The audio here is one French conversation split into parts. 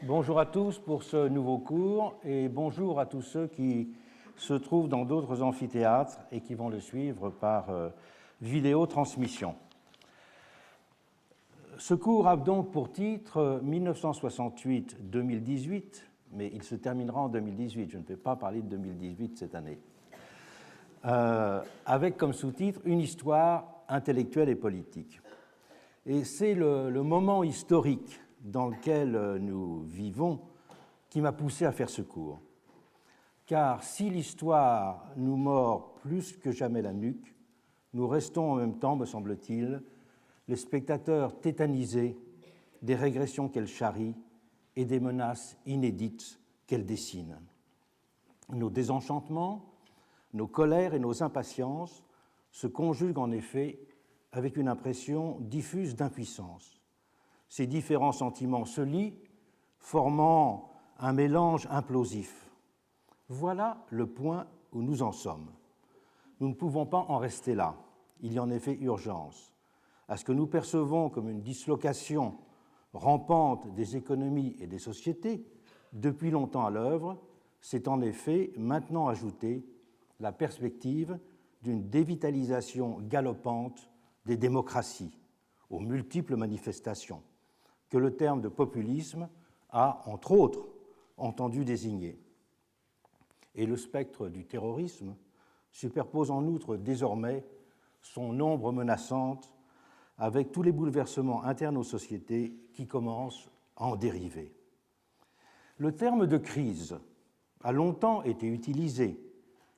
Bonjour à tous pour ce nouveau cours et bonjour à tous ceux qui se trouvent dans d'autres amphithéâtres et qui vont le suivre par vidéo-transmission. Ce cours a donc pour titre 1968-2018, mais il se terminera en 2018. Je ne vais pas parler de 2018 cette année. Avec comme sous-titre une histoire intellectuelle et politique. Et c'est le moment historique dans lequel nous vivons qui m'a poussé à faire ce cours. Car si l'histoire nous mord plus que jamais la nuque, nous restons en même temps, me semble-t-il, les spectateurs tétanisés des régressions qu'elle charrie et des menaces inédites qu'elle dessine. Nos désenchantements, nos colères et nos impatiences se conjuguent en effet avec une impression diffuse d'impuissance. Ces différents sentiments se lient, formant un mélange implosif. Voilà le point où nous en sommes. Nous ne pouvons pas en rester là. Il y a en effet urgence à ce que nous percevons comme une dislocation rampante des économies et des sociétés, depuis longtemps à l'œuvre, c'est en effet maintenant ajouter la perspective d'une dévitalisation galopante des démocraties, aux multiples manifestations, que le terme de populisme a, entre autres, entendu désigner. Et le spectre du terrorisme superpose en outre désormais son ombre menaçante avec tous les bouleversements internes aux sociétés qui commencent à en dériver. Le terme de crise a longtemps été utilisé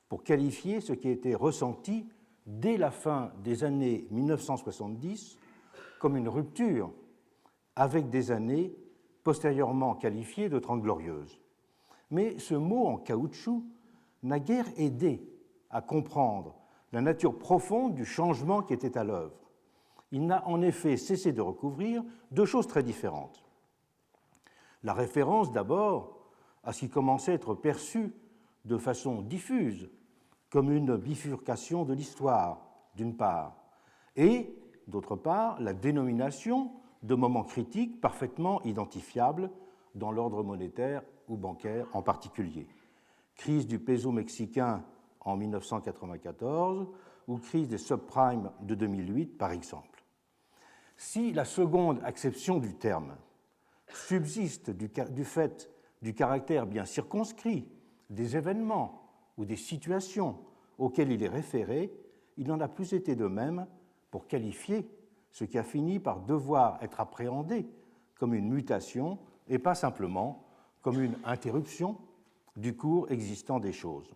pour qualifier ce qui a été ressenti dès la fin des années 1970 comme une rupture avec des années postérieurement qualifiées de Trente Glorieuses. Mais ce mot en caoutchouc n'a guère aidé à comprendre la nature profonde du changement qui était à l'œuvre. Il n'a en effet cessé de recouvrir deux choses très différentes. La référence d'abord à ce qui commençait à être perçu de façon diffuse comme une bifurcation de l'histoire, d'une part, et, d'autre part, la dénomination de moments critiques parfaitement identifiables dans l'ordre monétaire ou bancaire en particulier. Crise du peso mexicain en 1994 ou crise des subprimes de 2008, par exemple. Si la seconde acception du terme subsiste du fait du caractère bien circonscrit des événements ou des situations auxquelles il est référé, il n'en a plus été de même pour qualifier ce qui a fini par devoir être appréhendé comme une mutation et pas simplement comme une interruption du cours existant des choses.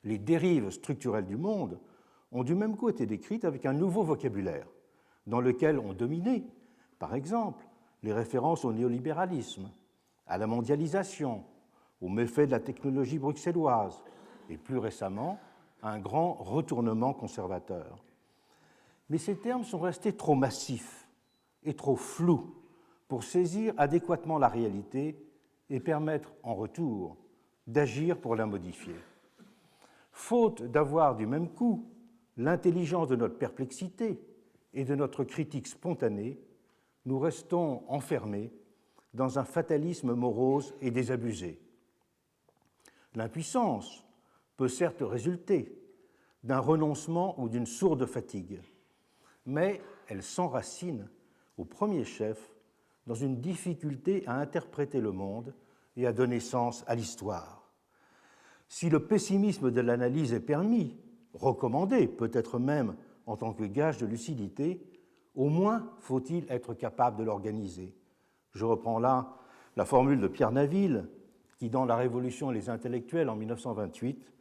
Les dérives structurelles du monde ont du même coup été décrites avec un nouveau vocabulaire dans lequel ont dominé, par exemple, les références au néolibéralisme, à la mondialisation, aux méfaits de la technologie bruxelloise et plus récemment à un grand retournement conservateur. Mais ces termes sont restés trop massifs et trop flous pour saisir adéquatement la réalité et permettre en retour d'agir pour la modifier. Faute d'avoir du même coup l'intelligence de notre perplexité et de notre critique spontanée, nous restons enfermés dans un fatalisme morose et désabusé. L'impuissance peut certes résulter d'un renoncement ou d'une sourde fatigue, mais elle s'enracine au premier chef dans une difficulté à interpréter le monde et à donner sens à l'histoire. Si le pessimisme de l'analyse est permis, recommandé, peut-être même en tant que gage de lucidité, au moins faut-il être capable de l'organiser. Je reprends là la formule de Pierre Naville, qui, dans La Révolution et les intellectuels en 1928,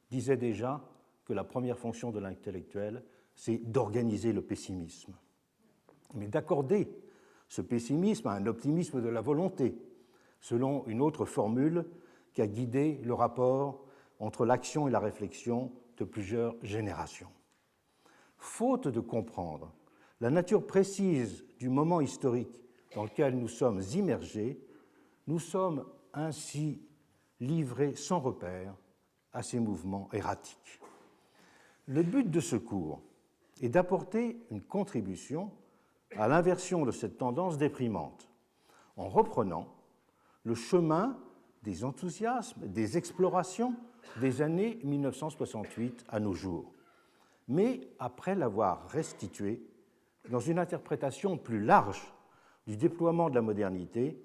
disait déjà que la première fonction de l'intellectuel, c'est d'organiser le pessimisme. Mais d'accorder ce pessimisme à un optimisme de la volonté, selon une autre formule qui a guidé le rapport entre l'action et la réflexion de plusieurs générations. Faute de comprendre la nature précise du moment historique dans lequel nous sommes immergés, nous sommes ainsi livrés sans repère à ces mouvements erratiques. Le but de ce cours est d'apporter une contribution à l'inversion de cette tendance déprimante, en reprenant le chemin des enthousiasmes, des explorations des années 1968 à nos jours. Mais après l'avoir restitué dans une interprétation plus large du déploiement de la modernité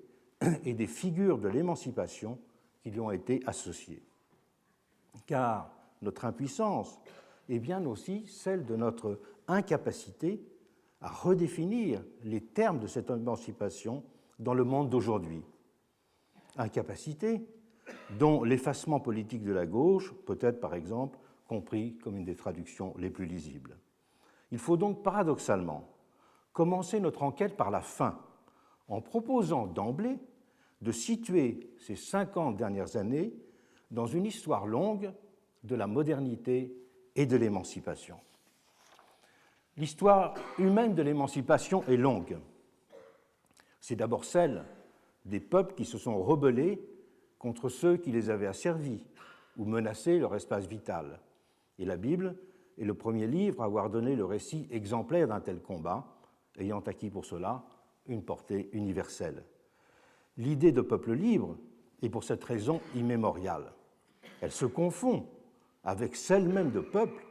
et des figures de l'émancipation qui lui ont été associées. Car notre impuissance est bien aussi celle de notre incapacité à redéfinir les termes de cette émancipation dans le monde d'aujourd'hui. Incapacité dont l'effacement politique de la gauche peut être, par exemple, compris comme une des traductions les plus lisibles. Il faut donc paradoxalement commencer notre enquête par la fin, en proposant d'emblée de situer ces 50 dernières années dans une histoire longue de la modernité et de l'émancipation. L'histoire humaine de l'émancipation est longue. C'est d'abord celle des peuples qui se sont rebellés contre ceux qui les avaient asservis ou menacé leur espace vital. Et la Bible est le premier livre à avoir donné le récit exemplaire d'un tel combat, ayant acquis pour cela une portée universelle. L'idée de peuple libre est pour cette raison immémoriale. Elle se confond avec celle même de peuple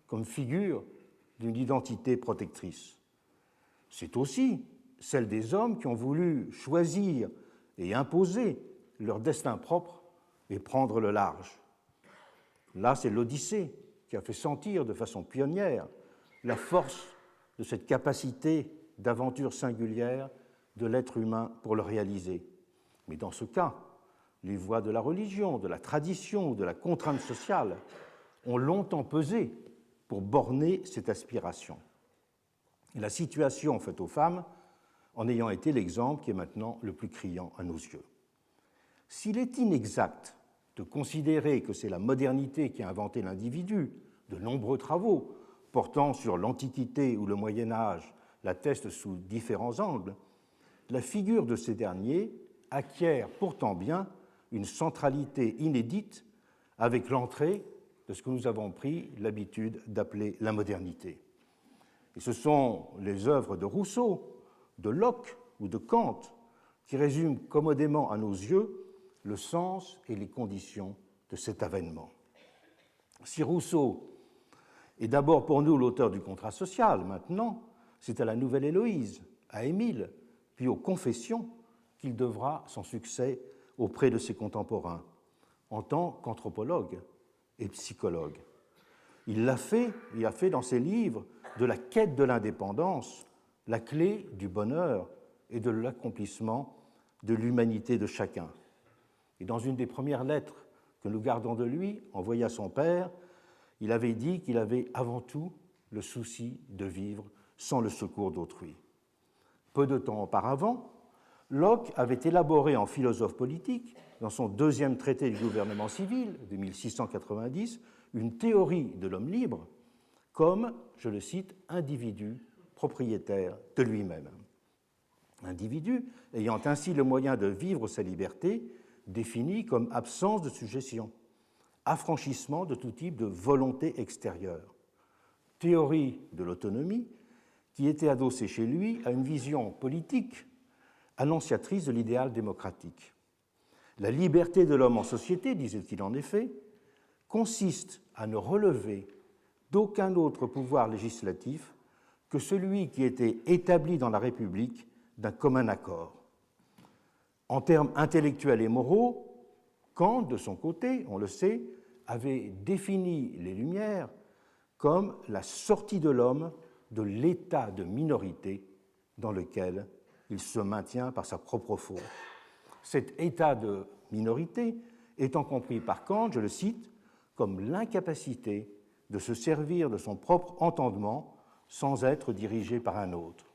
comme figure d'une identité protectrice. C'est aussi celle des hommes qui ont voulu choisir et imposer leur destin propre et prendre le large. Là, c'est l'Odyssée qui a fait sentir de façon pionnière la force de cette capacité d'aventure singulière de l'être humain pour le réaliser. Mais dans ce cas, les voies de la religion, de la tradition ou de la contrainte sociale ont longtemps pesé pour borner cette aspiration. Et la situation faite aux femmes en ayant été l'exemple qui est maintenant le plus criant à nos yeux. S'il est inexact de considérer que c'est la modernité qui a inventé l'individu, de nombreux travaux portant sur l'Antiquité ou le Moyen-Âge l'attestent sous différents angles, la figure de ces derniers acquiert pourtant bien une centralité inédite avec l'entrée de ce que nous avons pris l'habitude d'appeler la modernité. Et ce sont les œuvres de Rousseau, de Locke ou de Kant qui résument commodément à nos yeux le sens et les conditions de cet avènement. Si Rousseau est d'abord pour nous l'auteur du contrat social, maintenant, c'est à la Nouvelle Héloïse, à Émile, puis aux Confessions qu'il devra son succès auprès de ses contemporains, en tant qu'anthropologue et psychologue. Il a fait dans ses livres de la quête de l'indépendance la clé du bonheur et de l'accomplissement de l'humanité de chacun. Et dans une des premières lettres que nous gardons de lui, envoyée à son père, il avait dit qu'il avait avant tout le souci de vivre sans le secours d'autrui. Peu de temps auparavant, Locke avait élaboré en philosophe politique, dans son deuxième traité du gouvernement civil de 1690, une théorie de l'homme libre comme, je le cite, individu propriétaire de lui-même. Individu ayant ainsi le moyen de vivre sa liberté, défini comme absence de sujétion, affranchissement de tout type de volonté extérieure. Théorie de l'autonomie qui était adossée chez lui à une vision politique annonciatrice de l'idéal démocratique. La liberté de l'homme en société, disait-il en effet, consiste à ne relever d'aucun autre pouvoir législatif que celui qui était établi dans la République d'un commun accord. En termes intellectuels et moraux, Kant, de son côté, on le sait, avait défini les Lumières comme la sortie de l'homme de l'état de minorité dans lequel il se maintient par sa propre faute. Cet état de minorité étant compris par Kant, je le cite, comme l'incapacité de se servir de son propre entendement sans être dirigé par un autre.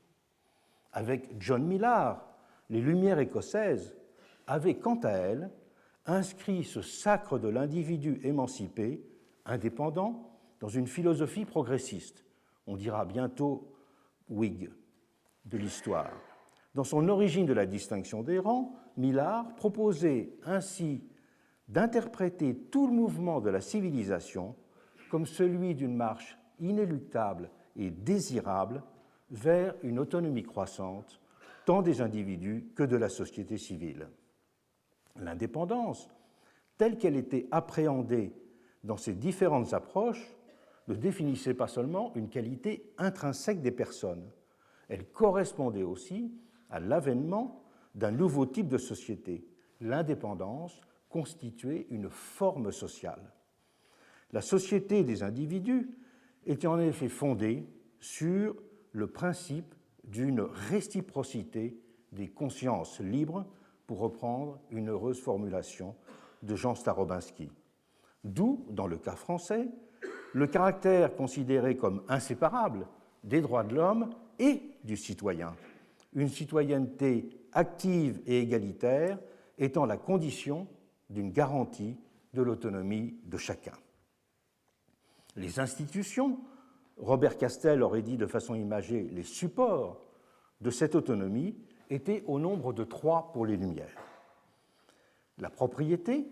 Avec John Millard, les Lumières écossaises avaient, quant à elles, inscrit ce sacre de l'individu émancipé, indépendant, dans une philosophie progressiste, on dira bientôt Whig, de l'histoire. Dans son Origine de la distinction des rangs, Millard proposait ainsi d'interpréter tout le mouvement de la civilisation comme celui d'une marche inéluctable et désirable vers une autonomie croissante, tant des individus que de la société civile. L'indépendance, telle qu'elle était appréhendée dans ces différentes approches, ne définissait pas seulement une qualité intrinsèque des personnes, elle correspondait aussi à l'avènement d'un nouveau type de société. L'indépendance constituait une forme sociale. La société des individus était en effet fondée sur le principe d'une réciprocité des consciences libres, pour reprendre une heureuse formulation de Jean Starobinski. D'où, dans le cas français, le caractère considéré comme inséparable des droits de l'homme et du citoyen, une citoyenneté active et égalitaire étant la condition d'une garantie de l'autonomie de chacun. Les institutions, Robert Castel aurait dit de façon imagée les supports de cette autonomie, étaient au nombre de 3 pour les Lumières. La propriété,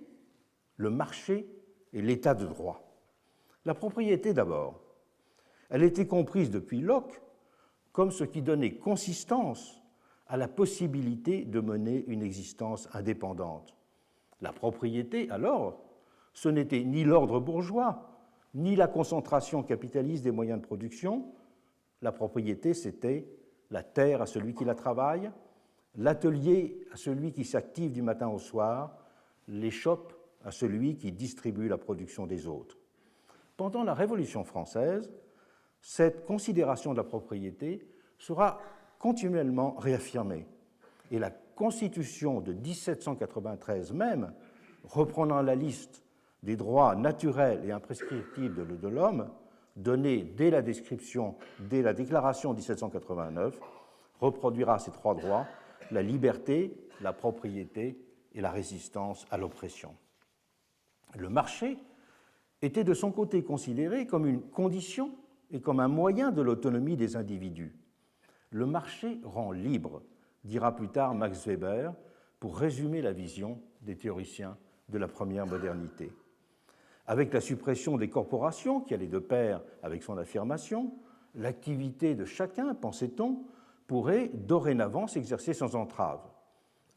le marché et l'état de droit. La propriété d'abord. Elle était comprise depuis Locke comme ce qui donnait consistance à la possibilité de mener une existence indépendante. La propriété, alors, ce n'était ni l'ordre bourgeois, ni la concentration capitaliste des moyens de production. La propriété, c'était la terre à celui qui la travaille, l'atelier à celui qui s'active du matin au soir, l'échoppe à celui qui distribue la production des autres. Pendant la Révolution française, cette considération de la propriété sera continuellement réaffirmée. Et la Constitution de 1793 même, reprenant la liste des droits naturels et imprescriptibles de l'homme, donnée dès la Déclaration de 1789, reproduira ces 3 droits, la liberté, la propriété et la résistance à l'oppression. Le marché était de son côté considéré comme une condition et comme un moyen de l'autonomie des individus. Le marché rend libre, dira plus tard Max Weber, pour résumer la vision des théoriciens de la première modernité. Avec la suppression des corporations, qui allait de pair avec son affirmation, l'activité de chacun, pensait-on, pourrait dorénavant s'exercer sans entrave.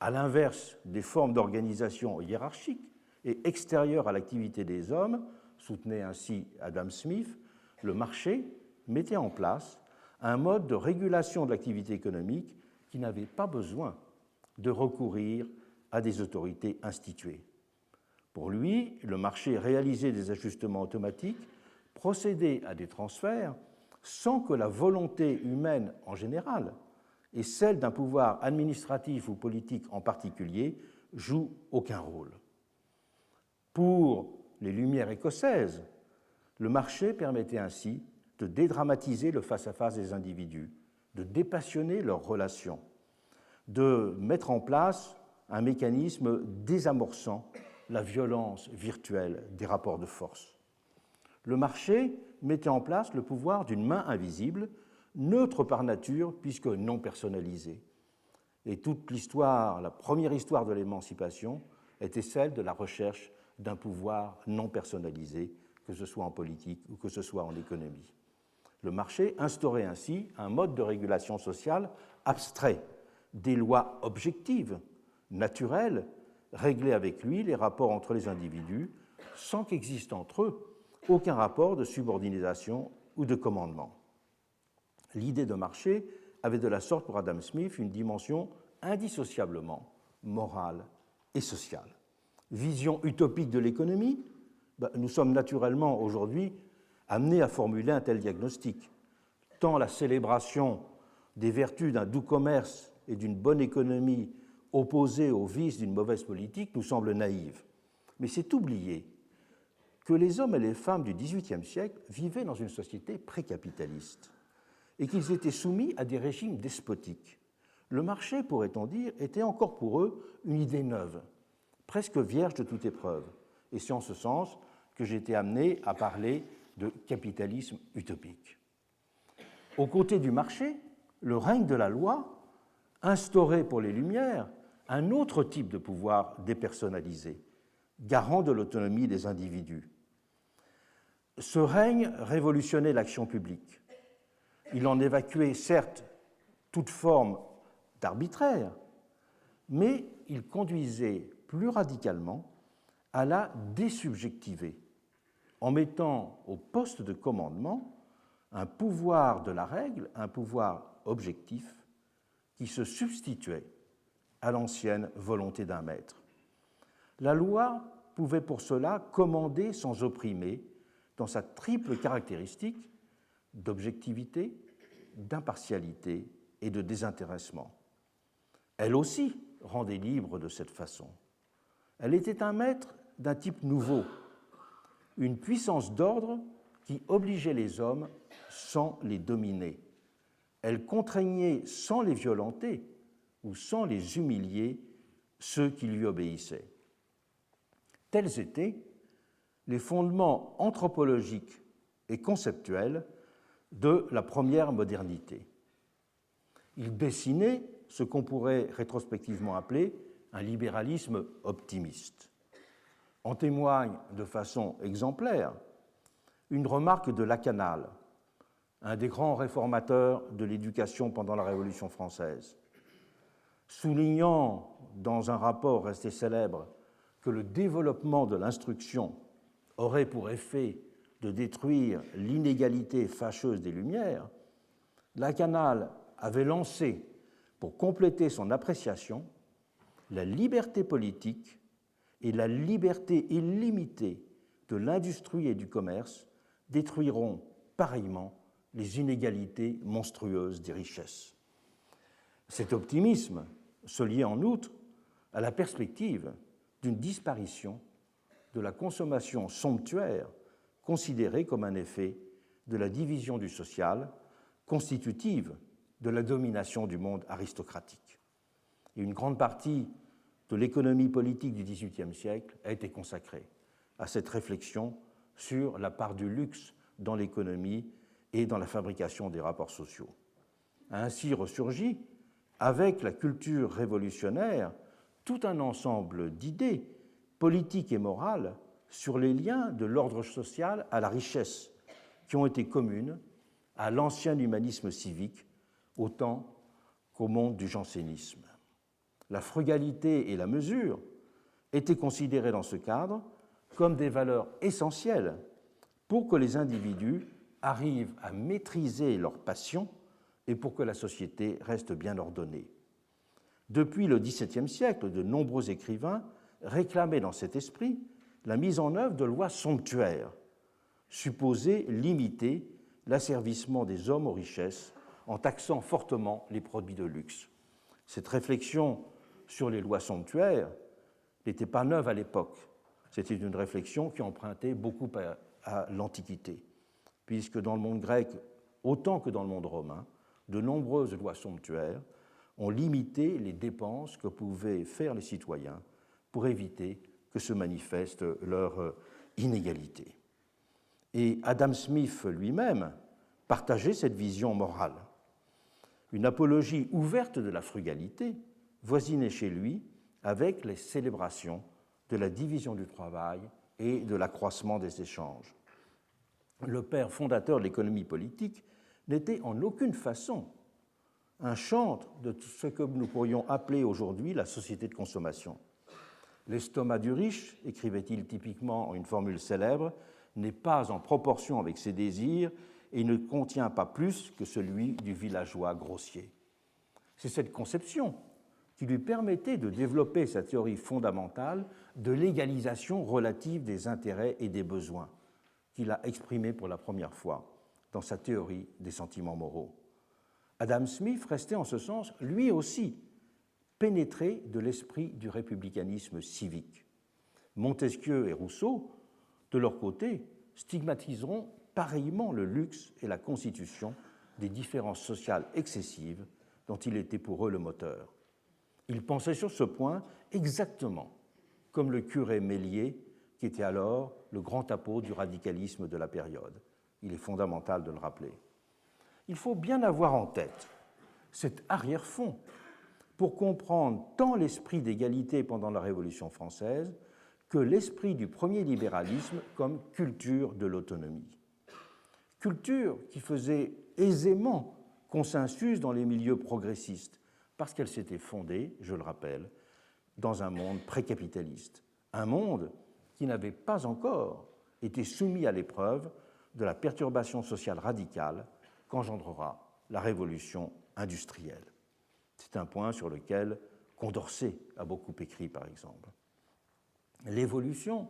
À l'inverse des formes d'organisation hiérarchiques et extérieures à l'activité des hommes, soutenait ainsi Adam Smith, le marché mettait en place un mode de régulation de l'activité économique qui n'avait pas besoin de recourir à des autorités instituées. Pour lui, le marché réalisait des ajustements automatiques, procédait à des transferts sans que la volonté humaine en général et celle d'un pouvoir administratif ou politique en particulier jouent aucun rôle. Pour les Lumières écossaises, le marché permettait ainsi de dédramatiser le face-à-face des individus, de dépassionner leurs relations, de mettre en place un mécanisme désamorçant la violence virtuelle des rapports de force. Le marché mettait en place le pouvoir d'une main invisible, neutre par nature puisque non personnalisée. Et toute l'histoire, la première histoire de l'émancipation, était celle de la recherche d'un pouvoir non personnalisé, que ce soit en politique ou que ce soit en économie. Le marché instaurait ainsi un mode de régulation sociale abstrait, des lois objectives, naturelles, réglaient avec lui les rapports entre les individus, sans qu'existe entre eux aucun rapport de subordination ou de commandement. L'idée de marché avait de la sorte pour Adam Smith une dimension indissociablement morale et sociale. Vision utopique de l'économie, nous sommes naturellement aujourd'hui amenés à formuler un tel diagnostic, tant la célébration des vertus d'un doux commerce et d'une bonne économie opposée aux vices d'une mauvaise politique nous semble naïve. Mais c'est oublier que les hommes et les femmes du XVIIIe siècle vivaient dans une société précapitaliste et qu'ils étaient soumis à des régimes despotiques. Le marché, pourrait-on dire, était encore pour eux une idée neuve, presque vierge de toute épreuve. Et c'est en ce sens que j'ai été amené à parler de capitalisme utopique. Aux côtés du marché, le règne de la loi instaurait pour les Lumières un autre type de pouvoir dépersonnalisé, garant de l'autonomie des individus. Ce règne révolutionnait l'action publique. Il en évacuait certes toute forme d'arbitraire, mais il conduisait plus radicalement à la désubjectiver, en mettant au poste de commandement un pouvoir de la règle, un pouvoir objectif, qui se substituait à l'ancienne volonté d'un maître. La loi pouvait pour cela commander sans opprimer dans sa triple caractéristique d'objectivité, d'impartialité et de désintéressement. Elle aussi rendait libre de cette façon. Elle était un maître d'un type nouveau, une puissance d'ordre qui obligeait les hommes sans les dominer. Elle contraignait sans les violenter ou sans les humilier ceux qui lui obéissaient. Tels étaient les fondements anthropologiques et conceptuels de la première modernité. Il dessinait ce qu'on pourrait rétrospectivement appeler un libéralisme optimiste. En témoigne de façon exemplaire une remarque de Lacanal, un des grands réformateurs de l'éducation pendant la Révolution française, soulignant dans un rapport resté célèbre que le développement de l'instruction aurait pour effet de détruire l'inégalité fâcheuse des Lumières, Lacanal avait lancé, pour compléter son appréciation, la liberté politique et la liberté illimitée de l'industrie et du commerce détruiront pareillement les inégalités monstrueuses des richesses. Cet optimisme se liait en outre à la perspective d'une disparition de la consommation somptuaire considérée comme un effet de la division du social constitutive de la domination du monde aristocratique. Et une grande partie de l'économie politique du XVIIIe siècle a été consacrée à cette réflexion sur la part du luxe dans l'économie et dans la fabrication des rapports sociaux. A ainsi ressurgi, avec la culture révolutionnaire, tout un ensemble d'idées politiques et morales sur les liens de l'ordre social à la richesse, qui ont été communes à l'ancien humanisme civique autant qu'au monde du jansénisme. La frugalité et la mesure étaient considérées dans ce cadre comme des valeurs essentielles pour que les individus arrivent à maîtriser leurs passions et pour que la société reste bien ordonnée. Depuis le XVIIe siècle, de nombreux écrivains réclamaient dans cet esprit la mise en œuvre de lois somptuaires, supposées limiter l'asservissement des hommes aux richesses en taxant fortement les produits de luxe. Cette réflexion sur les lois somptuaires n'était pas neuve à l'époque. C'était une réflexion qui empruntait beaucoup à l'Antiquité, puisque dans le monde grec, autant que dans le monde romain, de nombreuses lois somptuaires ont limité les dépenses que pouvaient faire les citoyens pour éviter que se manifeste leur inégalité. Et Adam Smith lui-même partageait cette vision morale. Une apologie ouverte de la frugalité voisinait chez lui avec les célébrations de la division du travail et de l'accroissement des échanges. Le père fondateur de l'économie politique n'était en aucune façon un chantre de ce que nous pourrions appeler aujourd'hui la société de consommation. L'estomac du riche, écrivait-il typiquement en une formule célèbre, n'est pas en proportion avec ses désirs et ne contient pas plus que celui du villageois grossier. C'est cette conception qui lui permettait de développer sa théorie fondamentale de l'égalisation relative des intérêts et des besoins, qu'il a exprimée pour la première fois dans sa théorie des sentiments moraux. Adam Smith restait en ce sens, lui aussi, pénétré de l'esprit du républicanisme civique. Montesquieu et Rousseau, de leur côté, stigmatiseront pareillement le luxe et la constitution des différences sociales excessives dont il était pour eux le moteur. Ils pensaient sur ce point exactement comme le curé Mélier, qui était alors le grand apôtre du radicalisme de la période. Il est fondamental de le rappeler. Il faut bien avoir en tête cet arrière-fond pour comprendre tant l'esprit d'égalité pendant la Révolution française que l'esprit du premier libéralisme comme culture de l'autonomie. Culture qui faisait aisément consensus dans les milieux progressistes, parce qu'elle s'était fondée, je le rappelle, dans un monde précapitaliste, un monde qui n'avait pas encore été soumis à l'épreuve de la perturbation sociale radicale qu'engendrera la révolution industrielle. C'est un point sur lequel Condorcet a beaucoup écrit, par exemple. L'évolution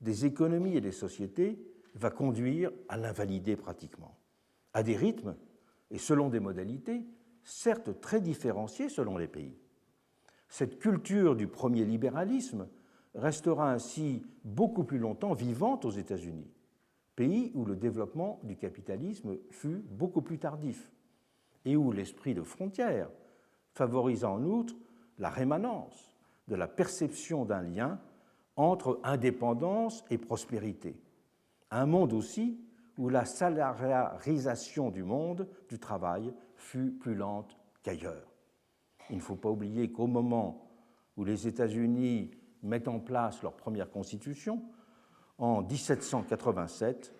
des économies et des sociétés va conduire à l'invalider pratiquement, à des rythmes et selon des modalités, certes très différenciées selon les pays. Cette culture du premier libéralisme restera ainsi beaucoup plus longtemps vivante aux États-Unis, pays où le développement du capitalisme fut beaucoup plus tardif et où l'esprit de frontière favorisa en outre la rémanence de la perception d'un lien entre indépendance et prospérité. Un monde aussi où la salariarisation du monde du travail fut plus lente qu'ailleurs. Il ne faut pas oublier qu'au moment où les États-Unis mettent en place leur première constitution, en 1787,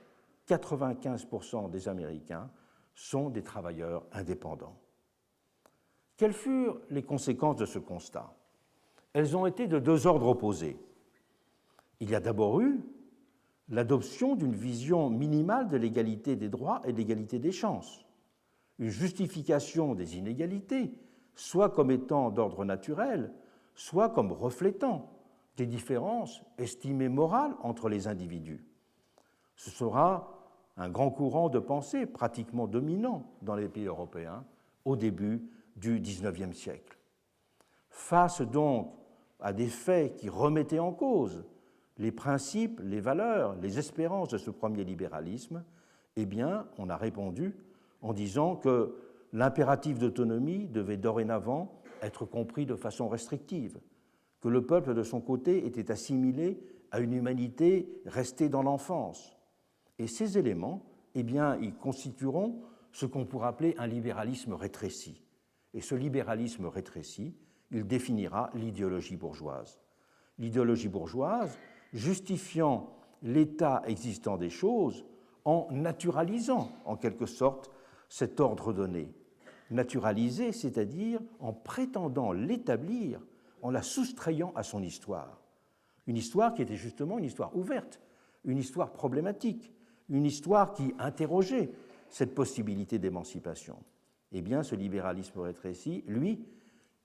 95% des Américains sont des travailleurs indépendants. Quelles furent les conséquences de ce constat? Elles ont été de deux ordres opposés. Il y a d'abord eu l'adoption d'une vision minimale de l'égalité des droits et de l'égalité des chances, une justification des inégalités, soit comme étant d'ordre naturel, soit comme reflétant des différences estimées morales entre les individus. Ce sera un grand courant de pensée pratiquement dominant dans les pays européens au début du XIXe siècle. Face donc à des faits qui remettaient en cause les principes, les valeurs, les espérances de ce premier libéralisme, eh bien, on a répondu en disant que l'impératif d'autonomie devait dorénavant être compris de façon restrictive, que le peuple, de son côté, était assimilé à une humanité restée dans l'enfance. Et ces éléments, eh bien, ils constitueront ce qu'on pourrait appeler un libéralisme rétréci. Et ce libéralisme rétréci, il définira l'idéologie bourgeoise. L'idéologie bourgeoise justifiant l'état existant des choses en naturalisant, en quelque sorte, cet ordre donné. Naturaliser, c'est-à-dire en prétendant l'établir, en la soustrayant à son histoire. Une histoire qui était justement une histoire ouverte, une histoire problématique, une histoire qui interrogeait cette possibilité d'émancipation. Eh bien, ce libéralisme rétréci, lui,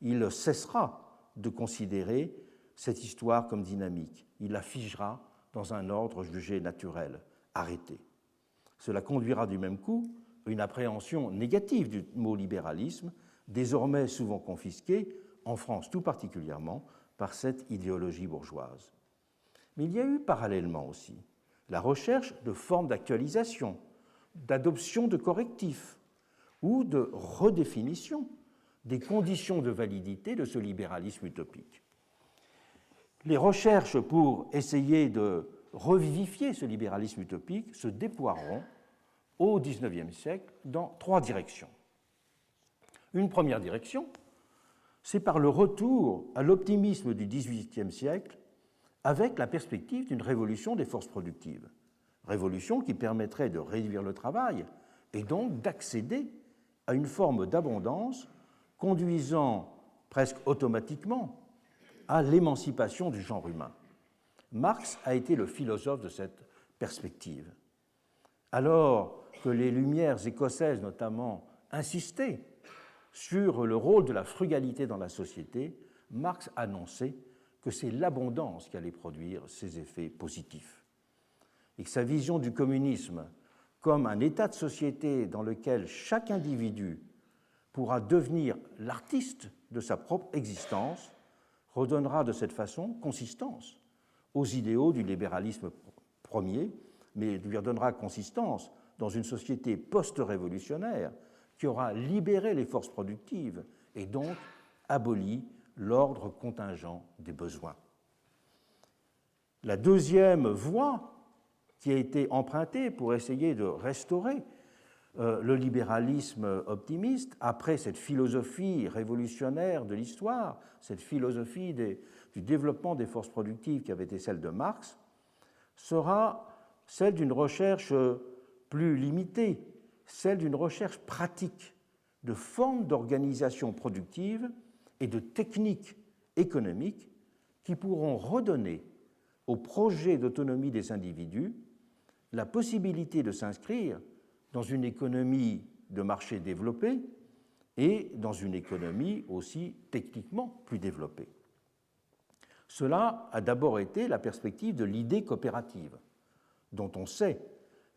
il cessera de considérer cette histoire comme dynamique. Il la figera dans un ordre jugé naturel, arrêté. Cela conduira du même coup à une appréhension négative du mot libéralisme, désormais souvent confisqué, en France tout particulièrement, par cette idéologie bourgeoise. Mais il y a eu parallèlement aussi la recherche de formes d'actualisation, d'adoption de correctifs ou de redéfinition des conditions de validité de ce libéralisme utopique. Les recherches pour essayer de revivifier ce libéralisme utopique se déploieront au XIXe siècle dans trois directions. Une première direction, c'est par le retour à l'optimisme du XVIIIe siècle avec la perspective d'une révolution des forces productives. Révolution qui permettrait de réduire le travail et donc d'accéder à une forme d'abondance conduisant presque automatiquement à l'émancipation du genre humain. Marx a été le philosophe de cette perspective. Alors que les Lumières écossaises, notamment, insistaient sur le rôle de la frugalité dans la société, Marx annonçait que c'est l'abondance qui allait produire ces effets positifs. Et que sa vision du communisme comme un état de société dans lequel chaque individu pourra devenir l'artiste de sa propre existence redonnera de cette façon consistance aux idéaux du libéralisme premier, mais lui redonnera consistance dans une société post-révolutionnaire qui aura libéré les forces productives et donc aboli l'ordre contingent des besoins. La deuxième voie qui a été empruntée pour essayer de restaurer le libéralisme optimiste, après cette philosophie révolutionnaire de l'histoire, cette philosophie du développement des forces productives qui avait été celle de Marx, sera celle d'une recherche plus limitée, celle d'une recherche pratique de formes d'organisation productive et de techniques économiques qui pourront redonner au projet d'autonomie des individus la possibilité de s'inscrire dans une économie de marché développée et dans une économie aussi techniquement plus développée. Cela a d'abord été la perspective de l'idée coopérative, dont on sait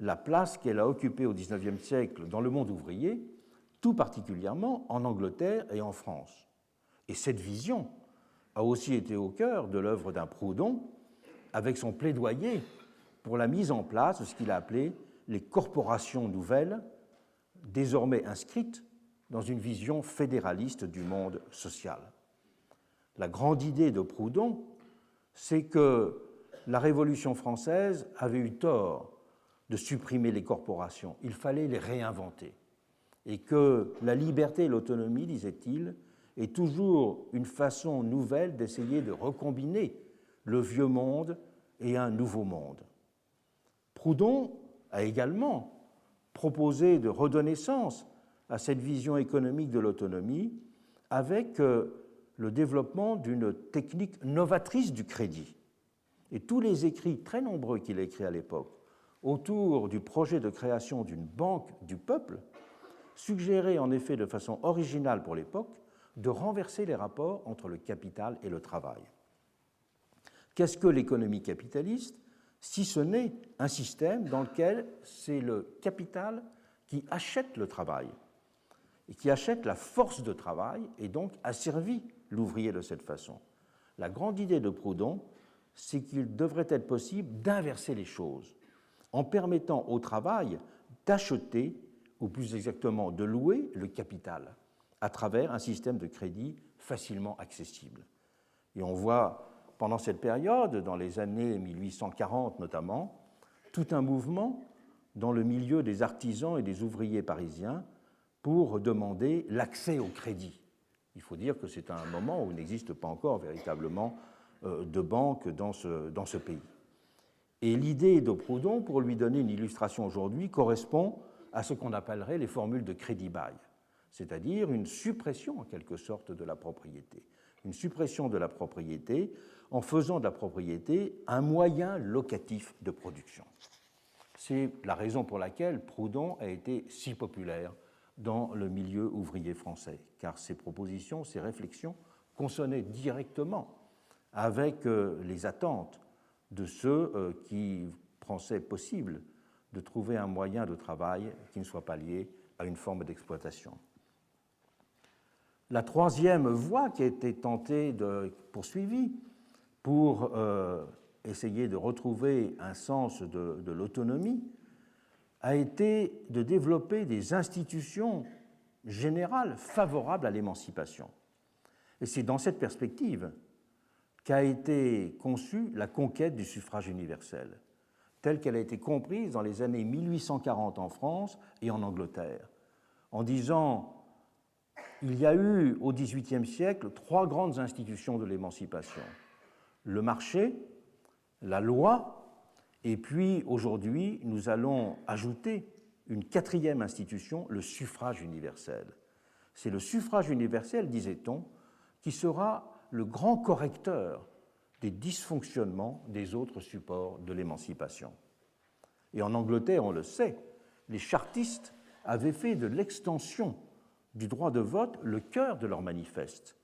la place qu'elle a occupée au XIXe siècle dans le monde ouvrier, tout particulièrement en Angleterre et en France. Et cette vision a aussi été au cœur de l'œuvre d'un Proudhon, avec son plaidoyer pour la mise en place de ce qu'il a appelé les corporations nouvelles, désormais inscrites dans une vision fédéraliste du monde social. La grande idée de Proudhon, c'est que la Révolution française avait eu tort de supprimer les corporations. Il fallait les réinventer. Et que la liberté et l'autonomie, disait-il, est toujours une façon nouvelle d'essayer de recombiner le vieux monde et un nouveau monde. Proudhon a également proposé de redonner sens à cette vision économique de l'autonomie avec le développement d'une technique novatrice du crédit. Et tous les écrits très nombreux qu'il a écrits à l'époque autour du projet de création d'une banque du peuple suggéraient en effet de façon originale pour l'époque de renverser les rapports entre le capital et le travail. Qu'est-ce que l'économie capitaliste, si ce n'est un système dans lequel c'est le capital qui achète le travail et qui achète la force de travail et donc asservit l'ouvrier de cette façon? La grande idée de Proudhon, c'est qu'il devrait être possible d'inverser les choses en permettant au travail d'acheter, ou plus exactement de louer, le capital à travers un système de crédit facilement accessible. Et on voit pendant cette période, dans les années 1840 notamment, tout un mouvement dans le milieu des artisans et des ouvriers parisiens pour demander l'accès au crédit. Il faut dire que c'est un moment où il n'existe pas encore véritablement de banque dans ce pays. Et l'idée de Proudhon, pour lui donner une illustration aujourd'hui, correspond à ce qu'on appellerait les formules de crédit-bail, c'est-à-dire une suppression en quelque sorte de la propriété. Une suppression de la propriété en faisant de la propriété un moyen locatif de production. C'est la raison pour laquelle Proudhon a été si populaire dans le milieu ouvrier français, car ses propositions, ses réflexions consonnaient directement avec les attentes de ceux qui pensaient possible de trouver un moyen de travail qui ne soit pas lié à une forme d'exploitation. La troisième voie qui a été poursuivie pour essayer de retrouver un sens de l'autonomie a été de développer des institutions générales favorables à l'émancipation. Et c'est dans cette perspective qu'a été conçue la conquête du suffrage universel, telle qu'elle a été comprise dans les années 1840 en France et en Angleterre, en disant il y a eu au XVIIIe siècle 3 grandes institutions de l'émancipation, le marché, la loi, et puis aujourd'hui nous allons ajouter une 4e institution, le suffrage universel. C'est le suffrage universel, disait-on, qui sera le grand correcteur des dysfonctionnements des autres supports de l'émancipation. Et en Angleterre, on le sait, les chartistes avaient fait de l'extension du droit de vote le cœur de leur manifeste,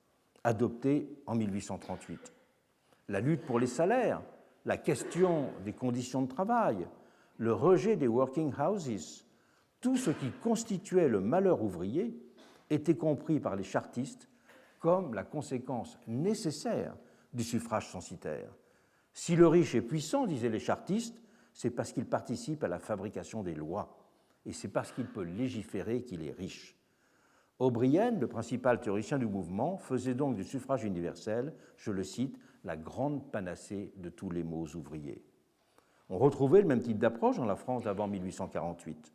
adopté en 1838. La lutte pour les salaires, la question des conditions de travail, le rejet des working houses, tout ce qui constituait le malheur ouvrier était compris par les chartistes comme la conséquence nécessaire du suffrage censitaire. Si le riche est puissant, disaient les chartistes, c'est parce qu'il participe à la fabrication des lois, et c'est parce qu'il peut légiférer qu'il est riche. O'Brien, le principal théoricien du mouvement, faisait donc du suffrage universel, je le cite, la grande panacée de tous les maux ouvriers. On retrouvait le même type d'approche dans la France d'avant 1848.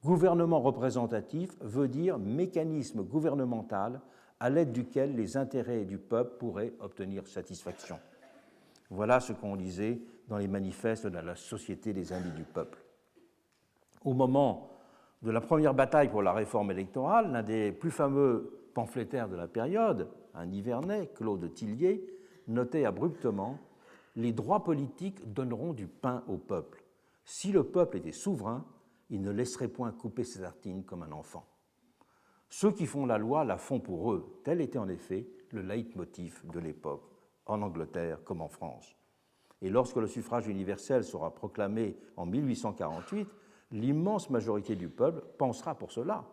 Gouvernement représentatif veut dire mécanisme gouvernemental à l'aide duquel les intérêts du peuple pourraient obtenir satisfaction. Voilà ce qu'on lisait dans les manifestes de la Société des Amis du Peuple. Au moment de la première bataille pour la réforme électorale, l'un des plus fameux pamphlétaires de la période, un Nivernais, Claude Tillier, notait abruptement « Les droits politiques donneront du pain au peuple. Si le peuple était souverain, il ne laisserait point couper ses tartines comme un enfant. Ceux qui font la loi la font pour eux. » Tel était en effet le leitmotiv de l'époque, en Angleterre comme en France. Et lorsque le suffrage universel sera proclamé en 1848, l'immense majorité du peuple pensera pour cela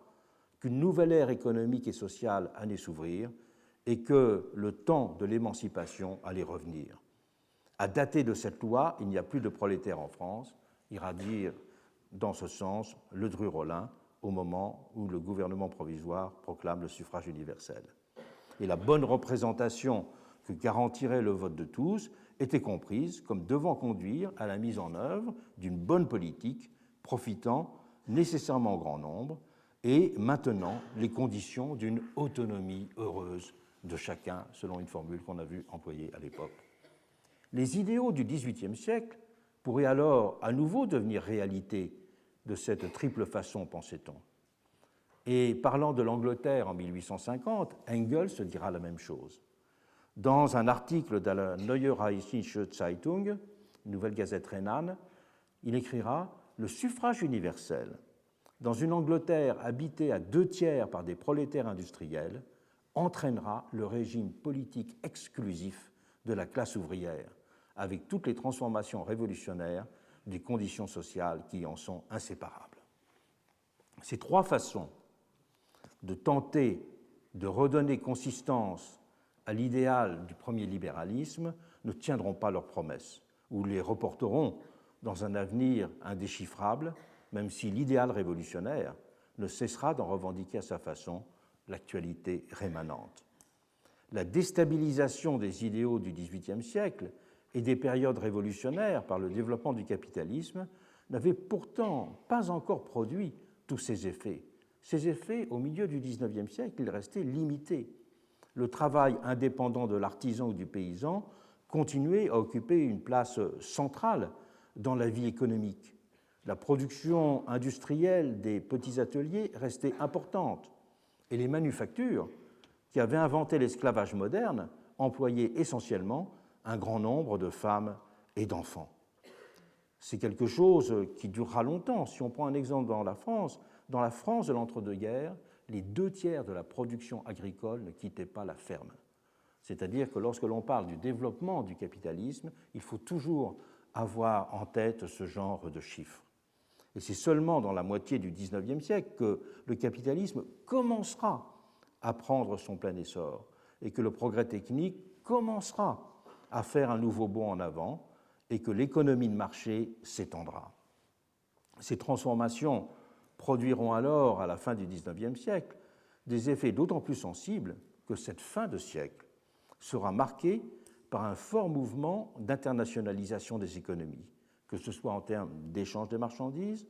qu'une nouvelle ère économique et sociale allait s'ouvrir et que le temps de l'émancipation allait revenir. À dater de cette loi, il n'y a plus de prolétaires en France, ira dire dans ce sens Ledru-Rollin au moment où le gouvernement provisoire proclame le suffrage universel. Et la bonne représentation que garantirait le vote de tous était comprise comme devant conduire à la mise en œuvre d'une bonne politique profitant nécessairement au grand nombre et maintenant les conditions d'une autonomie heureuse de chacun, selon une formule qu'on a vu employer à l'époque. Les idéaux du XVIIIe siècle pourraient alors à nouveau devenir réalité de cette triple façon, pensait-on. Et parlant de l'Angleterre en 1850, Engels se dira la même chose. Dans un article de la Neue Rheinische Zeitung, Nouvelle Gazette rhénane, il écrira « Le suffrage universel, dans une Angleterre habitée à 2/3 par des prolétaires industriels, entraînera le régime politique exclusif de la classe ouvrière, avec toutes les transformations révolutionnaires des conditions sociales qui en sont inséparables. » Ces trois façons de tenter de redonner consistance à l'idéal du premier libéralisme ne tiendront pas leurs promesses, ou les reporteront dans un avenir indéchiffrable, même si l'idéal révolutionnaire ne cessera d'en revendiquer à sa façon l'actualité rémanente. La déstabilisation des idéaux du XVIIIe siècle et des périodes révolutionnaires par le développement du capitalisme n'avait pourtant pas encore produit tous ces effets. Ces effets, au milieu du XIXe siècle, ils restaient limités. Le travail indépendant de l'artisan ou du paysan continuait à occuper une place centrale dans la vie économique. La production industrielle des petits ateliers restait importante et les manufactures, qui avaient inventé l'esclavage moderne, employaient essentiellement un grand nombre de femmes et d'enfants. C'est quelque chose qui durera longtemps. Si on prend un exemple dans la France de l'entre-deux-guerres, les 2/3 de la production agricole ne quittaient pas la ferme. C'est-à-dire que lorsque l'on parle du développement du capitalisme, il faut toujours avoir en tête ce genre de chiffres. Et c'est seulement dans la moitié du XIXe siècle que le capitalisme commencera à prendre son plein essor et que le progrès technique commencera à faire un nouveau bond en avant et que l'économie de marché s'étendra. Ces transformations produiront alors, à la fin du XIXe siècle, des effets d'autant plus sensibles que cette fin de siècle sera marquée par un fort mouvement d'internationalisation des économies, que ce soit en termes d'échange des marchandises,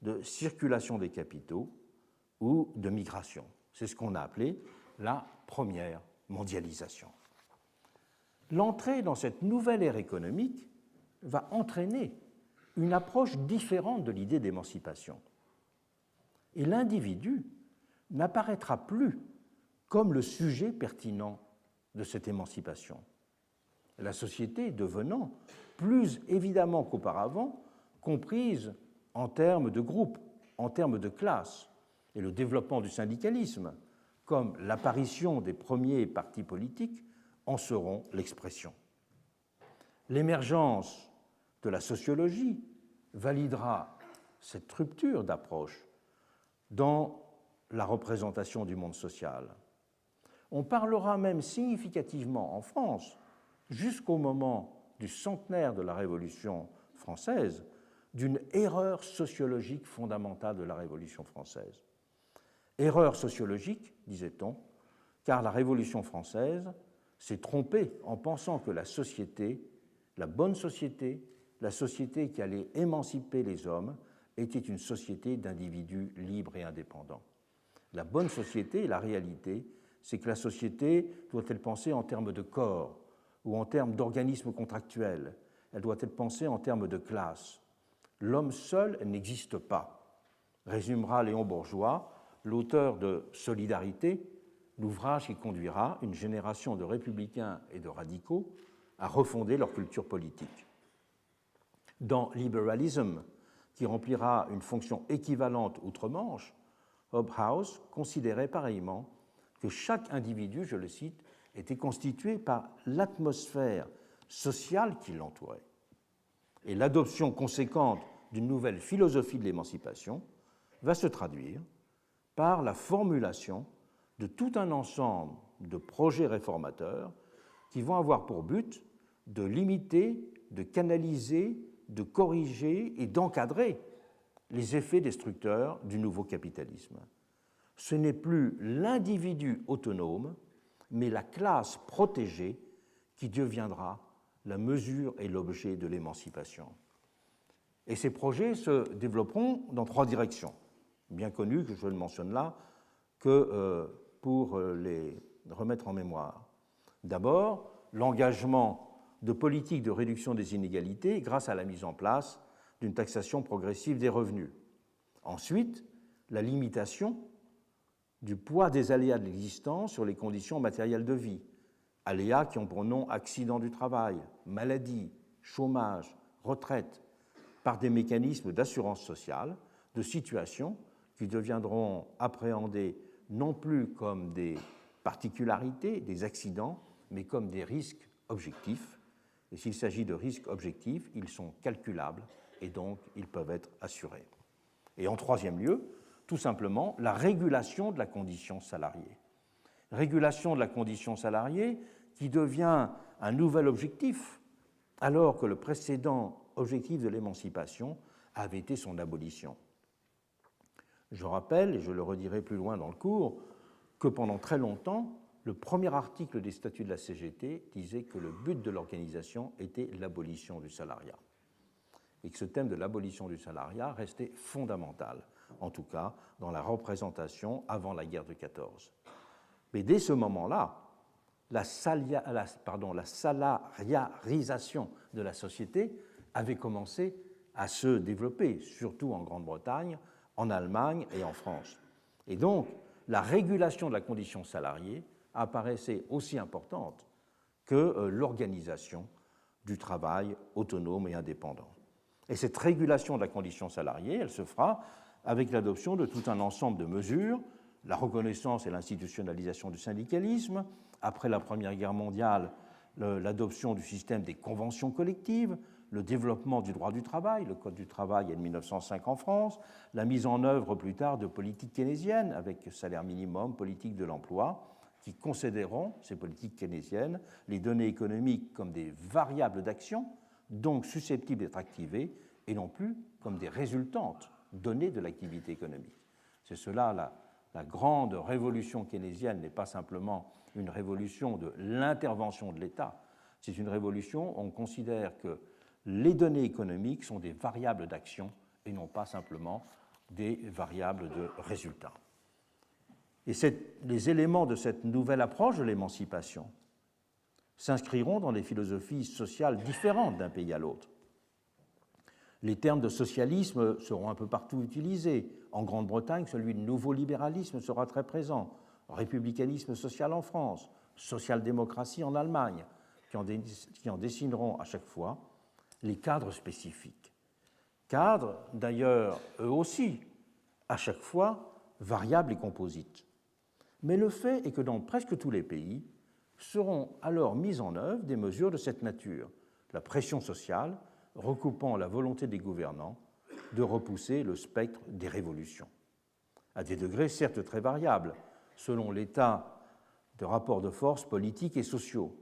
de circulation des capitaux ou de migration. C'est ce qu'on a appelé la première mondialisation. L'entrée dans cette nouvelle ère économique va entraîner une approche différente de l'idée d'émancipation. Et l'individu n'apparaîtra plus comme le sujet pertinent de cette émancipation. La société devenant, plus évidemment qu'auparavant, comprise en termes de groupe, en termes de classe, et le développement du syndicalisme, comme l'apparition des premiers partis politiques, en seront l'expression. L'émergence de la sociologie validera cette rupture d'approche dans la représentation du monde social. On parlera même significativement en France, jusqu'au moment du centenaire de la Révolution française, d'une erreur sociologique fondamentale de la Révolution française. Erreur sociologique, disait-on, car la Révolution française s'est trompée en pensant que la société, la bonne société, la société qui allait émanciper les hommes, était une société d'individus libres et indépendants. La bonne société, la réalité, c'est que la société doit être pensée en termes de corps ou en termes d'organismes contractuels. Elle doit être pensée en termes de classe. L'homme seul n'existe pas, résumera Léon Bourgeois, l'auteur de Solidarité, l'ouvrage qui conduira une génération de républicains et de radicaux à refonder leur culture politique. Dans Liberalism, qui remplira une fonction équivalente outre-Manche, Hobhouse considérait pareillement que chaque individu, je le cite, était constitué par l'atmosphère sociale qui l'entourait. Et l'adoption conséquente d'une nouvelle philosophie de l'émancipation va se traduire par la formulation de tout un ensemble de projets réformateurs qui vont avoir pour but de limiter, de canaliser, de corriger et d'encadrer les effets destructeurs du nouveau capitalisme. Ce n'est plus l'individu autonome, mais la classe protégée qui deviendra la mesure et l'objet de l'émancipation. Et ces projets se développeront dans trois directions, bien connues, que je ne mentionne là que pour les remettre en mémoire. D'abord, l'engagement de politiques de réduction des inégalités grâce à la mise en place d'une taxation progressive des revenus. Ensuite, la limitation du poids des aléas de l'existence sur les conditions matérielles de vie, aléas qui ont pour nom accident du travail, maladie, chômage, retraite, par des mécanismes d'assurance sociale, de situations qui deviendront appréhendées non plus comme des particularités, des accidents, mais comme des risques objectifs. Et s'il s'agit de risques objectifs, ils sont calculables et donc ils peuvent être assurés. Et en troisième lieu, tout simplement, la régulation de la condition salariée. Régulation de la condition salariée qui devient un nouvel objectif, alors que le précédent objectif de l'émancipation avait été son abolition. Je rappelle, et je le redirai plus loin dans le cours, que pendant très longtemps, le premier article des statuts de la CGT disait que le but de l'organisation était l'abolition du salariat. Et que ce thème de l'abolition du salariat restait fondamental, en tout cas dans la représentation avant la guerre de 14. Mais dès ce moment-là, la salariarisation de la société avait commencé à se développer, surtout en Grande-Bretagne, en Allemagne et en France. Et donc, la régulation de la condition salariée apparaissait aussi importante que l'organisation du travail autonome et indépendant. Et cette régulation de la condition salariée, elle se fera avec l'adoption de tout un ensemble de mesures, la reconnaissance et l'institutionnalisation du syndicalisme, après la Première Guerre mondiale, l'adoption du système des conventions collectives, le développement du droit du travail, le Code du travail est de 1905 en France, la mise en œuvre plus tard de politiques keynésiennes avec salaire minimum, politique de l'emploi, qui considéreront, ces politiques keynésiennes, les données économiques comme des variables d'action, donc susceptibles d'être activées, et non plus comme des résultantes données de l'activité économique. C'est cela la grande révolution keynésienne n'est pas simplement une révolution de l'intervention de l'État, c'est une révolution où on considère que les données économiques sont des variables d'action et non pas simplement des variables de résultats. Et les éléments de cette nouvelle approche de l'émancipation s'inscriront dans des philosophies sociales différentes d'un pays à l'autre. Les termes de socialisme seront un peu partout utilisés. En Grande-Bretagne, celui de nouveau libéralisme sera très présent. Républicanisme social en France, social-démocratie en Allemagne, qui en dessineront à chaque fois les cadres spécifiques. Cadres, d'ailleurs, eux aussi, à chaque fois, variables et composites. Mais le fait est que dans presque tous les pays seront alors mises en œuvre des mesures de cette nature. La pression sociale recoupant la volonté des gouvernants de repousser le spectre des révolutions, à des degrés certes très variables, selon l'état de rapports de force politiques et sociaux.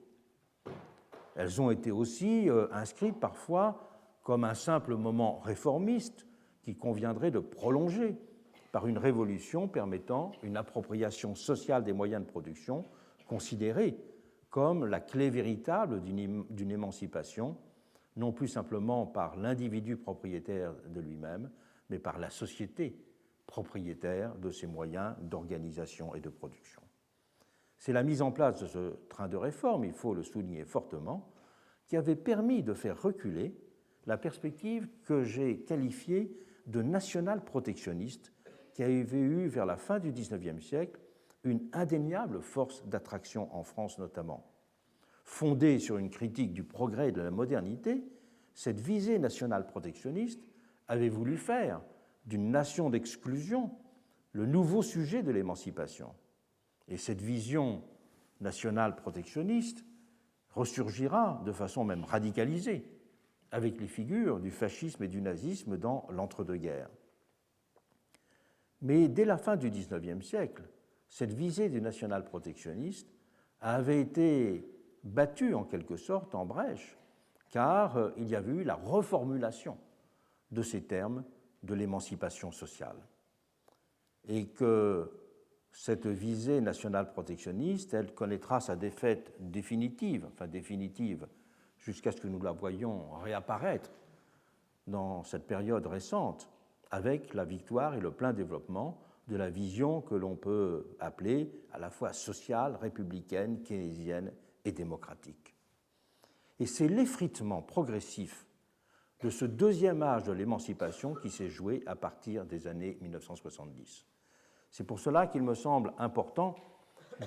Elles ont été aussi inscrites parfois comme un simple moment réformiste qu'il conviendrait de prolonger par une révolution permettant une appropriation sociale des moyens de production considérée comme la clé véritable d'une émancipation, non plus simplement par l'individu propriétaire de lui-même, mais par la société propriétaire de ses moyens d'organisation et de production. C'est la mise en place de ce train de réforme, il faut le souligner fortement, qui avait permis de faire reculer la perspective que j'ai qualifiée de nationale protectionniste, qui avait eu vers la fin du XIXe siècle une indéniable force d'attraction en France notamment. fondée sur une critique du progrès et de la modernité, cette visée nationale protectionniste avait voulu faire d'une nation d'exclusion le nouveau sujet de l'émancipation. Et cette vision nationale protectionniste ressurgira de façon même radicalisée avec les figures du fascisme et du nazisme dans l'entre-deux-guerres. Mais dès la fin du XIXe siècle, cette visée du national protectionniste avait été battue en quelque sorte en brèche, car il y avait eu la reformulation de ces termes de l'émancipation sociale. Et que cette visée nationale protectionniste, elle connaîtra sa défaite définitive, jusqu'à ce que nous la voyions réapparaître dans cette période récente, avec la victoire et le plein développement de la vision que l'on peut appeler à la fois sociale, républicaine, keynésienne et démocratique. Et c'est l'effritement progressif de ce deuxième âge de l'émancipation qui s'est joué à partir des années 1970. C'est pour cela qu'il me semble important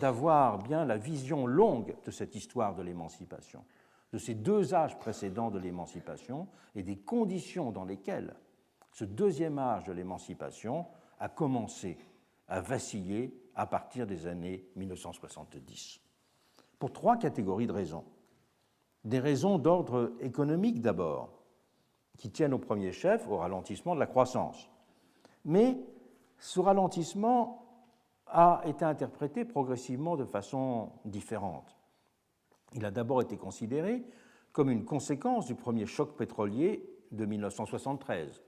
d'avoir bien la vision longue de cette histoire de l'émancipation, de ces deux âges précédents de l'émancipation et des conditions dans lesquelles ce deuxième âge de l'émancipation a commencé à vaciller à partir des années 1970. Pour trois catégories de raisons. Des raisons d'ordre économique d'abord, qui tiennent au premier chef au ralentissement de la croissance. Mais ce ralentissement a été interprété progressivement de façon différente. Il a d'abord été considéré comme une conséquence du premier choc pétrolier de 1973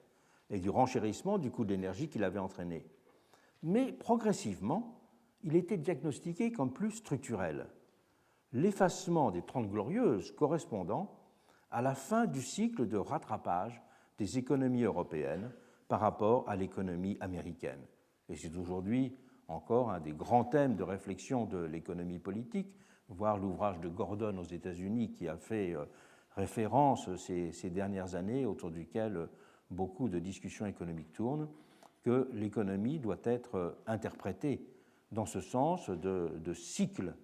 et du renchérissement du coût de l'énergie qu'il avait entraîné. Mais progressivement, il était diagnostiqué comme plus structurel, l'effacement des Trente Glorieuses correspondant à la fin du cycle de rattrapage des économies européennes par rapport à l'économie américaine. Et c'est aujourd'hui encore un des grands thèmes de réflexion de l'économie politique, voire l'ouvrage de Gordon aux États-Unis qui a fait référence ces dernières années, autour duquel beaucoup de discussions économiques tournent, que l'économie doit être interprétée dans ce sens de cycles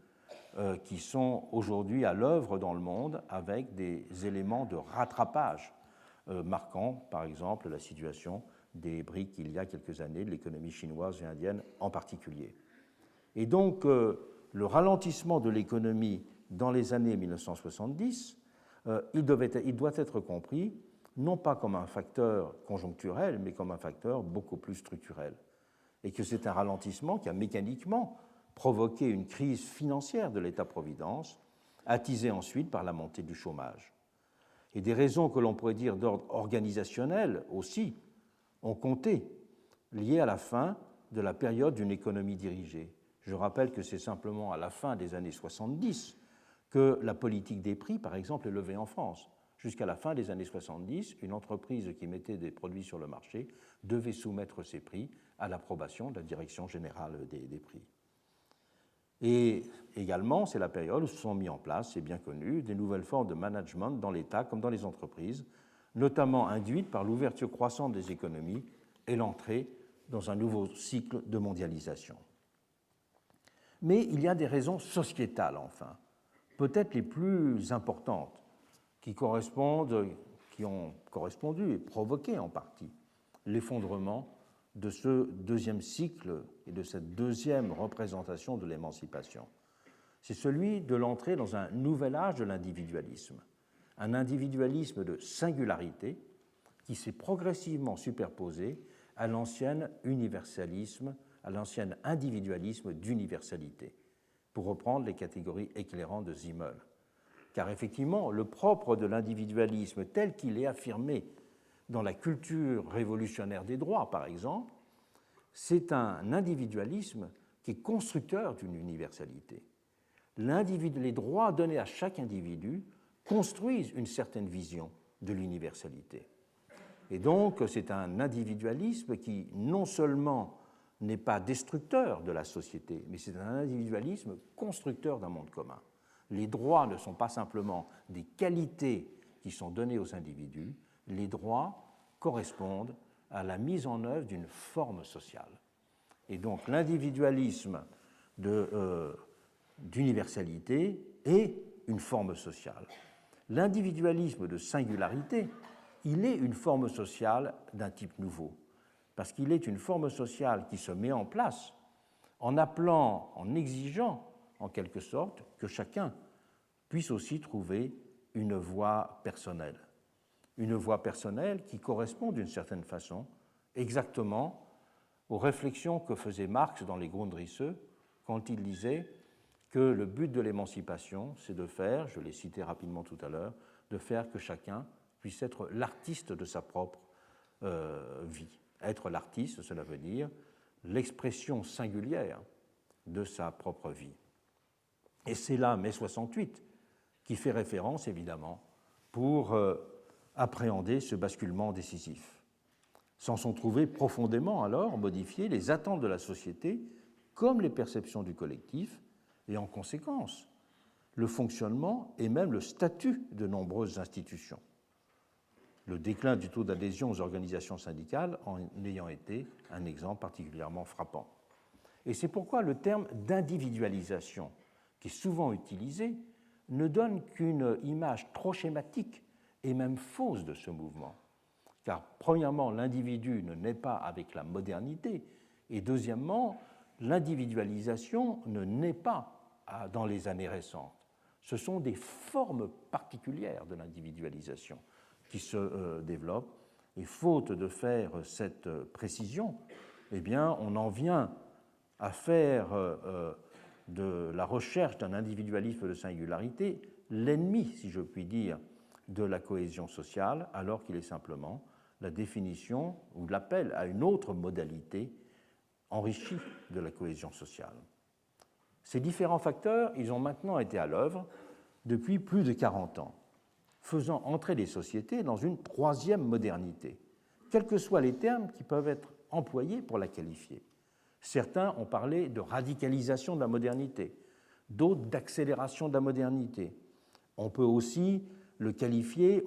qui sont aujourd'hui à l'œuvre dans le monde avec des éléments de rattrapage marquant, par exemple, la situation des BRIC il y a quelques années, de l'économie chinoise et indienne en particulier. Et donc, le ralentissement de l'économie dans les années 1970, il doit être compris non pas comme un facteur conjoncturel, mais comme un facteur beaucoup plus structurel. Et que c'est un ralentissement qui a mécaniquement provoqué une crise financière de l'État-providence, attisée ensuite par la montée du chômage. Et des raisons que l'on pourrait dire d'ordre organisationnel aussi ont compté, liées à la fin de la période d'une économie dirigée. Je rappelle que c'est simplement à la fin des années 70 que la politique des prix, par exemple, est levée en France. Jusqu'à la fin des années 70, une entreprise qui mettait des produits sur le marché devait soumettre ses prix à l'approbation de la Direction générale des prix. Et également, c'est la période où se sont mis en place, c'est bien connu, des nouvelles formes de management dans l'État comme dans les entreprises, notamment induites par l'ouverture croissante des économies et l'entrée dans un nouveau cycle de mondialisation. Mais il y a des raisons sociétales, enfin, peut-être les plus importantes, qui ont correspondu et provoqué en partie l'effondrement de ce deuxième cycle et de cette deuxième représentation de l'émancipation. C'est celui de l'entrée dans un nouvel âge de l'individualisme, un individualisme de singularité qui s'est progressivement superposé à l'ancien universalisme, à l'ancien individualisme d'universalité, pour reprendre les catégories éclairantes de Simmel. Car effectivement, le propre de l'individualisme tel qu'il est affirmé dans la culture révolutionnaire des droits, par exemple, c'est un individualisme qui est constructeur d'une universalité. Les droits donnés à chaque individu construisent une certaine vision de l'universalité. Et donc, c'est un individualisme qui non seulement n'est pas destructeur de la société, mais c'est un individualisme constructeur d'un monde commun. Les droits ne sont pas simplement des qualités qui sont données aux individus, les droits correspondent à la mise en œuvre d'une forme sociale. Et donc l'individualisme d'universalité est une forme sociale. L'individualisme de singularité, il est une forme sociale d'un type nouveau, parce qu'il est une forme sociale qui se met en place en appelant, en exigeant, en quelque sorte, que chacun puisse aussi trouver une voie personnelle. Une voie personnelle qui correspond d'une certaine façon exactement aux réflexions que faisait Marx dans les Grundrisse quand il disait que le but de l'émancipation, c'est de faire, je l'ai cité rapidement tout à l'heure, de faire que chacun puisse être l'artiste de sa propre vie. Être l'artiste, cela veut dire l'expression singulière de sa propre vie. Et c'est là, mai 68, qui fait référence, évidemment, pour appréhender ce basculement décisif. S'en sont trouvées profondément, alors, modifiées les attentes de la société comme les perceptions du collectif, et en conséquence, le fonctionnement et même le statut de nombreuses institutions. Le déclin du taux d'adhésion aux organisations syndicales en ayant été un exemple particulièrement frappant. Et c'est pourquoi le terme d'individualisation, qui est souvent utilisé, ne donne qu'une image trop schématique et même fausse de ce mouvement. Car, premièrement, l'individu ne naît pas avec la modernité, et deuxièmement, l'individualisation ne naît pas dans les années récentes. Ce sont des formes particulières de l'individualisation qui se développent, et faute de faire cette précision, eh bien, on en vient à faire de la recherche d'un individualisme de singularité l'ennemi, si je puis dire, de la cohésion sociale, alors qu'il est simplement la définition ou l'appel à une autre modalité enrichie de la cohésion sociale. Ces différents facteurs, ils ont maintenant été à l'œuvre depuis plus de 40 ans, faisant entrer les sociétés dans une troisième modernité, quels que soient les termes qui peuvent être employés pour la qualifier. Certains ont parlé de radicalisation de la modernité, d'autres d'accélération de la modernité. On peut aussi le qualifier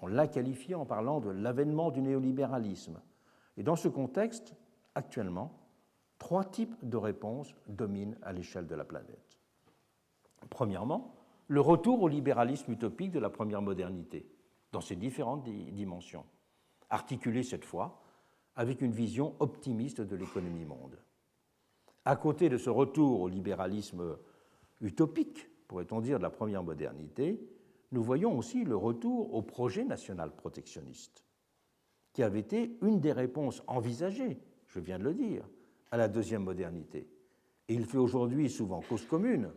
on l'a qualifié en parlant de l'avènement du néolibéralisme. Et dans ce contexte, actuellement, 3 types de réponses dominent à l'échelle de la planète. Premièrement, le retour au libéralisme utopique de la première modernité, dans ses différentes dimensions, articulé cette fois avec une vision optimiste de l'économie monde. À côté de ce retour au libéralisme utopique, pourrait-on dire, de la première modernité, nous voyons aussi le retour au projet national protectionniste, qui avait été une des réponses envisagées, je viens de le dire, à la deuxième modernité. Et il fait aujourd'hui souvent cause commune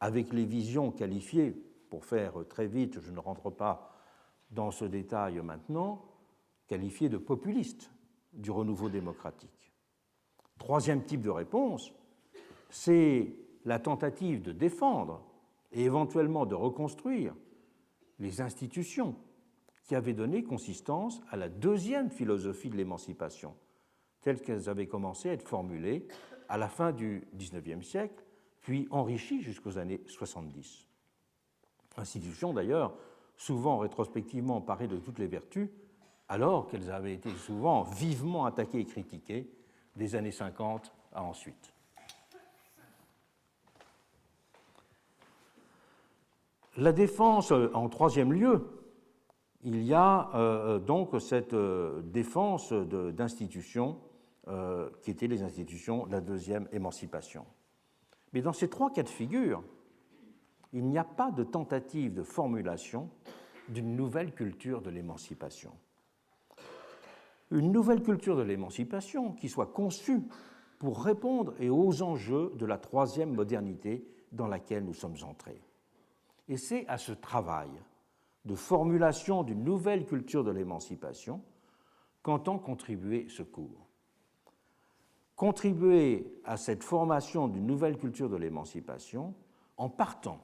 avec les visions qualifiées, pour faire très vite, je ne rentre pas dans ce détail maintenant, qualifiées de populistes du renouveau démocratique. Troisième type de réponse, c'est la tentative de défendre et éventuellement de reconstruire les institutions qui avaient donné consistance à la deuxième philosophie de l'émancipation, telles qu'elles avaient commencé à être formulées à la fin du XIXe siècle, puis enrichies jusqu'aux années 70. Institutions d'ailleurs souvent rétrospectivement parées de toutes les vertus, alors qu'elles avaient été souvent vivement attaquées et critiquées des années 50 à ensuite. La défense, en troisième lieu, il y a donc cette défense d'institutions qui étaient les institutions de la deuxième émancipation. Mais dans ces 3 cas de figure, il n'y a pas de tentative de formulation d'une nouvelle culture de l'émancipation. Une nouvelle culture de l'émancipation qui soit conçue pour répondre aux enjeux de la troisième modernité dans laquelle nous sommes entrés. Et c'est à ce travail de formulation d'une nouvelle culture de l'émancipation qu'entend contribuer ce cours. Contribuer à cette formation d'une nouvelle culture de l'émancipation en partant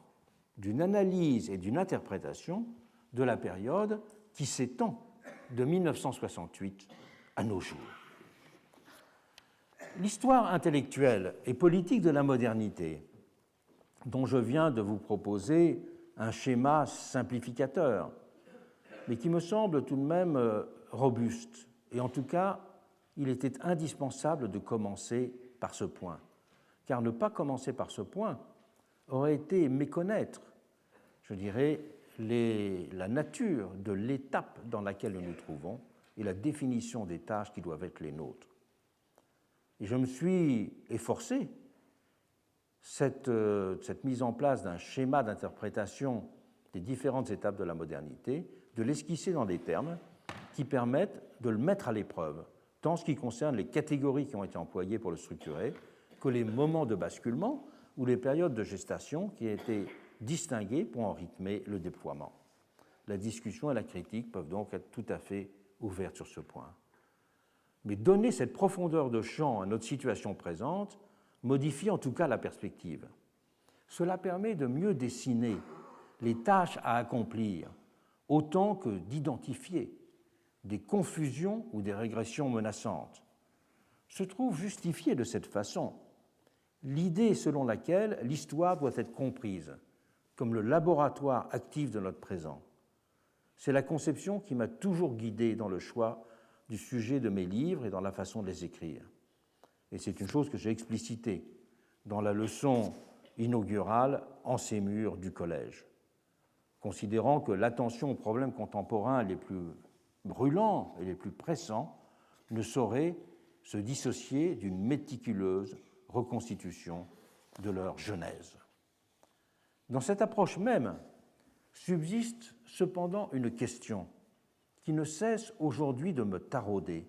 d'une analyse et d'une interprétation de la période qui s'étend de 1968 à nos jours. L'histoire intellectuelle et politique de la modernité, dont je viens de vous proposer un schéma simplificateur, mais qui me semble tout de même robuste, et en tout cas, il était indispensable de commencer par ce point, car ne pas commencer par ce point aurait été méconnaître je dirais, la nature de l'étape dans laquelle nous nous trouvons et la définition des tâches qui doivent être les nôtres. Et je me suis efforcé, cette mise en place d'un schéma d'interprétation des différentes étapes de la modernité, de l'esquisser dans des termes qui permettent de le mettre à l'épreuve, tant en ce qui concerne les catégories qui ont été employées pour le structurer, que les moments de basculement ou les périodes de gestation qui ont été distinguées pour en rythmer le déploiement. La discussion et la critique peuvent donc être tout à fait ouvertes sur ce point. Mais donner cette profondeur de champ à notre situation présente modifie en tout cas la perspective. Cela permet de mieux dessiner les tâches à accomplir, autant que d'identifier des confusions ou des régressions menaçantes. Se trouve justifiée de cette façon l'idée selon laquelle l'histoire doit être comprise comme le laboratoire actif de notre présent. C'est la conception qui m'a toujours guidé dans le choix du sujet de mes livres et dans la façon de les écrire. Et c'est une chose que j'ai explicitée dans la leçon inaugurale en ces murs du collège. Considérant que l'attention aux problèmes contemporains les plus brûlants et les plus pressants ne saurait se dissocier d'une méticuleuse reconstitution de leur genèse. Dans cette approche même subsiste cependant une question qui ne cesse aujourd'hui de me tarauder.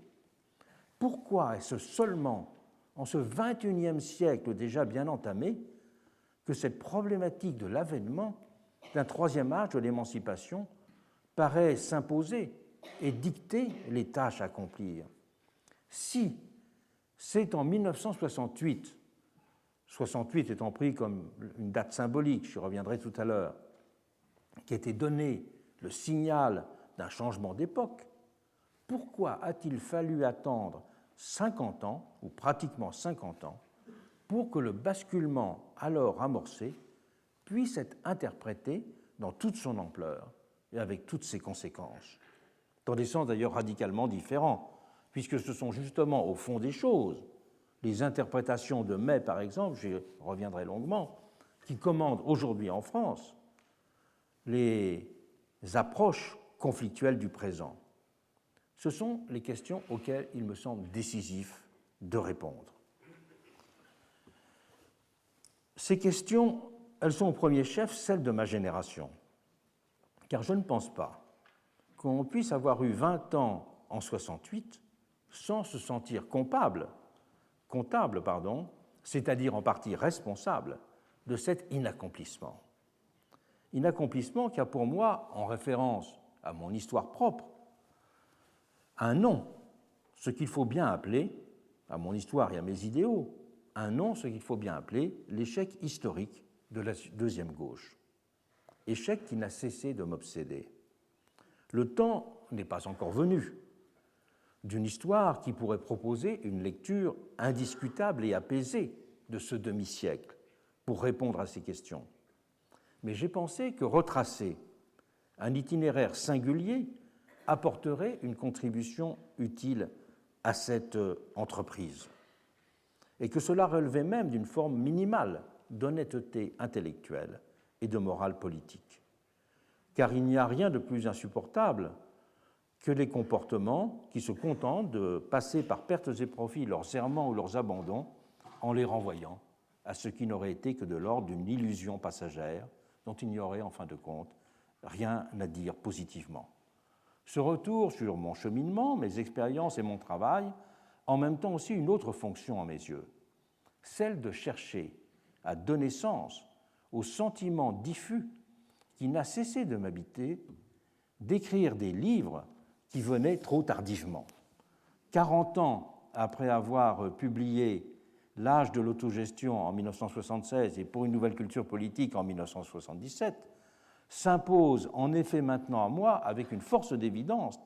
Pourquoi est-ce seulement en ce XXIe siècle déjà bien entamé que cette problématique de l'avènement d'un troisième âge de l'émancipation paraît s'imposer et dicter les tâches à accomplir? Si c'est en 1968, 68 étant pris comme une date symbolique, j'y reviendrai tout à l'heure, qui a été donné le signal d'un changement d'époque, pourquoi a-t-il fallu attendre 50 ans, ou pratiquement 50 ans, pour que le basculement alors amorcé puisse être interprété dans toute son ampleur et avec toutes ses conséquences, dans des sens d'ailleurs radicalement différents, puisque ce sont justement au fond des choses, les interprétations de mai par exemple, j'y reviendrai longuement, qui commandent aujourd'hui en France les approches conflictuelles du présent. Ce sont les questions auxquelles il me semble décisif de répondre. Ces questions, elles sont au premier chef celles de ma génération, car je ne pense pas qu'on puisse avoir eu 20 ans en 68 sans se sentir comptable, c'est-à-dire en partie responsable de cet inaccomplissement. Inaccomplissement qui a pour moi, en référence à mon histoire propre, un nom, ce qu'il faut bien appeler, à mon histoire et à mes idéaux, un nom, ce qu'il faut bien appeler l'échec historique de la deuxième gauche. Échec qui n'a cessé de m'obséder. Le temps n'est pas encore venu d'une histoire qui pourrait proposer une lecture indiscutable et apaisée de ce demi-siècle pour répondre à ces questions. Mais j'ai pensé que retracer un itinéraire singulier apporterait une contribution utile à cette entreprise et que cela relevait même d'une forme minimale d'honnêteté intellectuelle et de morale politique. Car il n'y a rien de plus insupportable que les comportements qui se contentent de passer par pertes et profits leurs errements ou leurs abandons en les renvoyant à ce qui n'aurait été que de l'ordre d'une illusion passagère dont il n'y aurait en fin de compte rien à dire positivement. Ce retour sur mon cheminement, mes expériences et mon travail, en même temps aussi une autre fonction à mes yeux, celle de chercher à donner sens au sentiment diffus qui n'a cessé de m'habiter d'écrire des livres qui venaient trop tardivement. 40 ans après avoir publié L'âge de l'autogestion en 1976 et Pour une nouvelle culture politique en 1977, s'impose en effet maintenant à moi avec une force d'évidence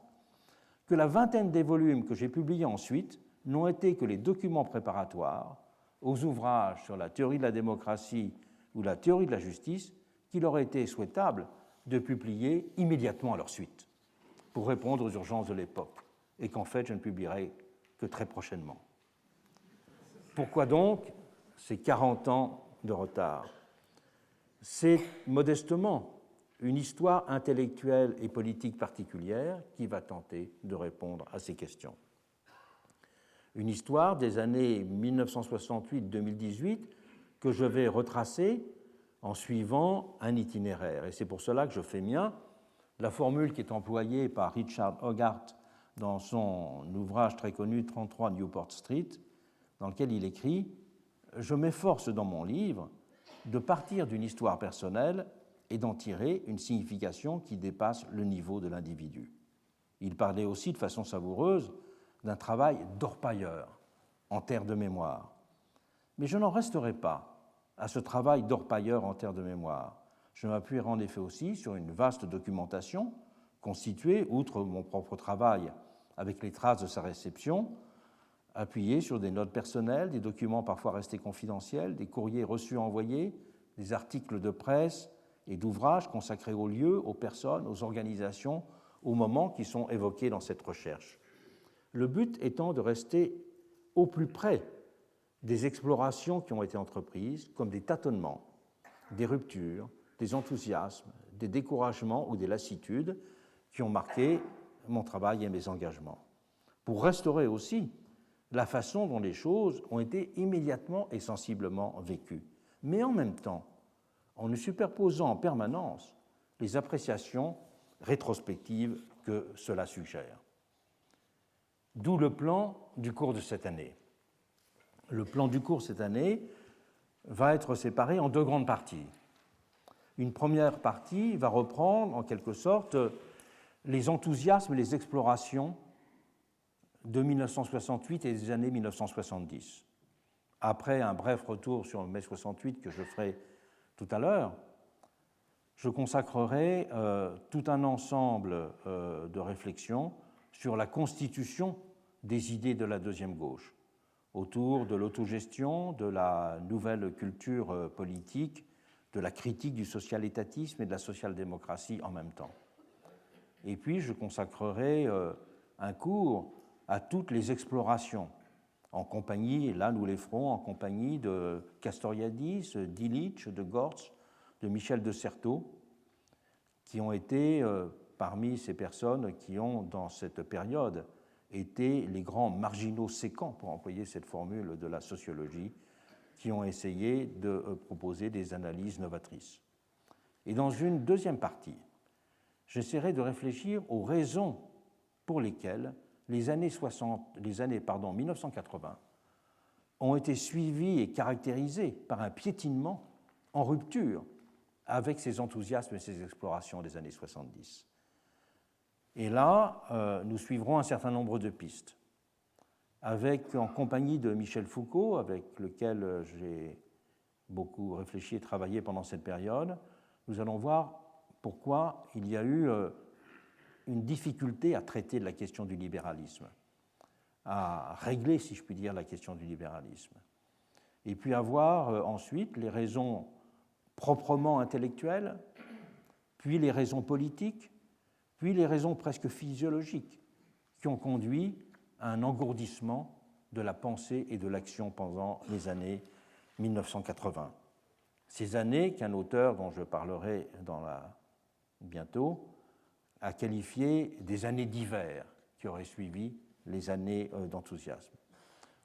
que la vingtaine des volumes que j'ai publiés ensuite n'ont été que les documents préparatoires aux ouvrages sur la théorie de la démocratie ou la théorie de la justice qu'il aurait été souhaitable de publier immédiatement à leur suite pour répondre aux urgences de l'époque et qu'en fait je ne publierai que très prochainement. Pourquoi donc ces 40 ans de retard? C'est modestement une histoire intellectuelle et politique particulière qui va tenter de répondre à ces questions. Une histoire des années 1968-2018 que je vais retracer en suivant un itinéraire. Et c'est pour cela que je fais mien la formule qui est employée par Richard Hogarth dans son ouvrage très connu 33 Newport Street, dans lequel il écrit « Je m'efforce dans mon livre de partir d'une histoire personnelle et d'en tirer une signification qui dépasse le niveau de l'individu. » Il parlait aussi de façon savoureuse d'un travail d'orpailleur en terre de mémoire. Mais je n'en resterai pas à ce travail d'orpailleur en terre de mémoire. Je m'appuierai en effet aussi sur une vaste documentation constituée, outre mon propre travail avec les traces de sa réception, appuyée sur des notes personnelles, des documents parfois restés confidentiels, des courriers reçus envoyés, des articles de presse et d'ouvrages consacrés aux lieux, aux personnes, aux organisations, aux moments qui sont évoqués dans cette recherche. Le but étant de rester au plus près des explorations qui ont été entreprises, comme des tâtonnements, des ruptures, des enthousiasmes, des découragements ou des lassitudes qui ont marqué mon travail et mes engagements, pour restaurer aussi la façon dont les choses ont été immédiatement et sensiblement vécues, mais en même temps, en ne superposant en permanence les appréciations rétrospectives que cela suggère. D'où le plan du cours de cette année. Le plan du cours cette année va être séparé en deux grandes parties. Une première partie va reprendre en quelque sorte les enthousiasmes et les explorations de 1968 et des années 1970. Après un bref retour sur mai 68 que je ferai tout à l'heure, je consacrerai tout un ensemble de réflexions sur la constitution des idées de la deuxième gauche, autour de l'autogestion, de la nouvelle culture politique, de la critique du social-étatisme et de la social-démocratie en même temps. Et puis je consacrerai un cours à toutes les explorations, en compagnie, et là nous les ferons, en compagnie de Castoriadis, d'Illich, de Gortz, de Michel de Certeau, qui ont été parmi ces personnes qui ont, dans cette période, été les grands marginaux séquents, pour employer cette formule de la sociologie, qui ont essayé de proposer des analyses novatrices. Et dans une deuxième partie, j'essaierai de réfléchir aux raisons pour lesquelles les années 1980 ont été suivies et caractérisées par un piétinement en rupture avec ces enthousiasmes et ces explorations des années 70. Et là, nous suivrons un certain nombre de pistes, en compagnie de Michel Foucault, avec lequel j'ai beaucoup réfléchi et travaillé pendant cette période. Nous allons voir pourquoi il y a eu une difficulté à traiter de la question du libéralisme, à régler, si je puis dire, la question du libéralisme. Et puis à voir ensuite les raisons proprement intellectuelles, puis les raisons politiques, puis les raisons presque physiologiques qui ont conduit à un engourdissement de la pensée et de l'action pendant les années 1980. Ces années qu'un auteur dont je parlerai bientôt a qualifié des années d'hiver qui auraient suivi les années d'enthousiasme.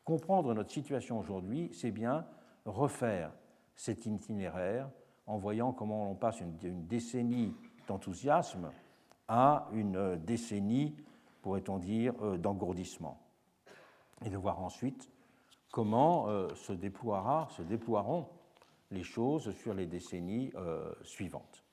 Comprendre notre situation aujourd'hui, c'est bien refaire cet itinéraire en voyant comment on passe d'une décennie d'enthousiasme à une décennie, pourrait-on dire, d'engourdissement. Et de voir ensuite comment se déploieront les choses sur les décennies suivantes.